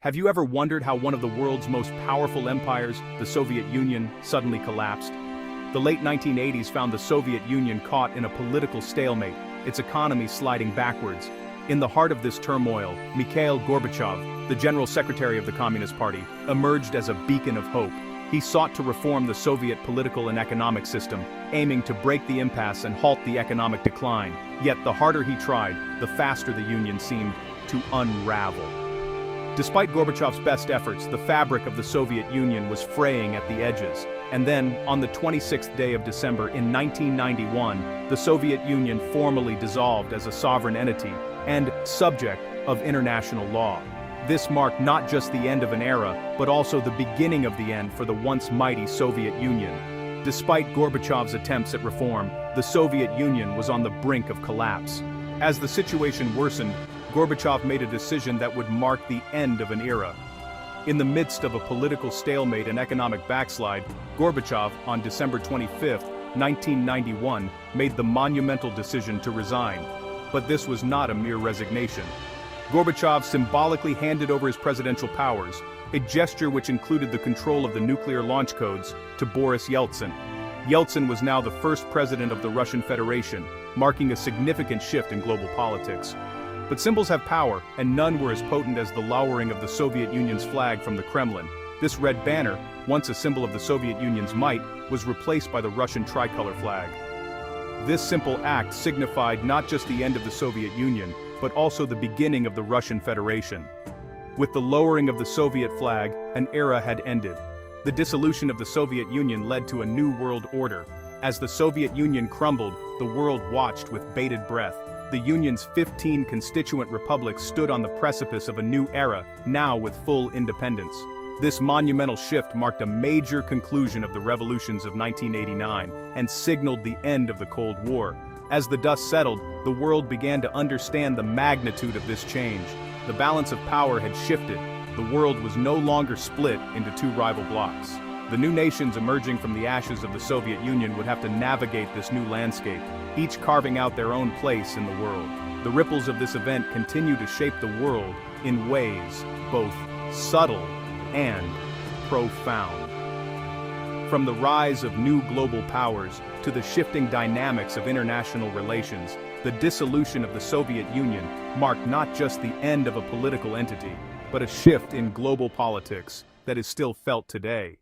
Have you ever wondered how one of the world's most powerful empires, the Soviet Union, suddenly collapsed? The late 1980s found the Soviet Union caught in a political stalemate, its economy sliding backwards. In the heart of this turmoil, Mikhail Gorbachev, the General Secretary of the Communist Party, emerged as a beacon of hope. He sought to reform the Soviet political and economic system, aiming to break the impasse and halt the economic decline. Yet the harder he tried, the faster the Union seemed to unravel. Despite Gorbachev's best efforts, the fabric of the Soviet Union was fraying at the edges. And then, on the 26th day of December in 1991, the Soviet Union formally dissolved as a sovereign entity and subject of international law. This marked not just the end of an era, but also the beginning of the end for the once mighty Soviet Union. Despite Gorbachev's attempts at reform, the Soviet Union was on the brink of collapse. As the situation worsened, Gorbachev made a decision that would mark the end of an era. In the midst of a political stalemate and economic backslide, Gorbachev, on December 25, 1991, made the monumental decision to resign. But this was not a mere resignation. Gorbachev symbolically handed over his presidential powers, a gesture which included the control of the nuclear launch codes, to Boris Yeltsin. Yeltsin was now the first president of the Russian Federation, marking a significant shift in global politics. But symbols have power, and none were as potent as the lowering of the Soviet Union's flag from the Kremlin. This red banner, once a symbol of the Soviet Union's might, was replaced by the Russian tricolor flag. This simple act signified not just the end of the Soviet Union, but also the beginning of the Russian Federation. With the lowering of the Soviet flag, an era had ended. The dissolution of the Soviet Union led to a new world order. As the Soviet Union crumbled, the world watched with bated breath. The Union's 15 constituent republics stood on the precipice of a new era, now with full independence. This monumental shift marked a major conclusion of the revolutions of 1989 and signaled the end of the Cold War. As the dust settled, the world began to understand the magnitude of this change. The balance of power had shifted. The world was no longer split into two rival blocs. The new nations emerging from the ashes of the Soviet Union would have to navigate this new landscape, each carving out their own place in the world. The ripples of this event continue to shape the world in ways both subtle and profound. From the rise of new global powers to the shifting dynamics of international relations, the dissolution of the Soviet Union marked not just the end of a political entity, but a shift in global politics that is still felt today.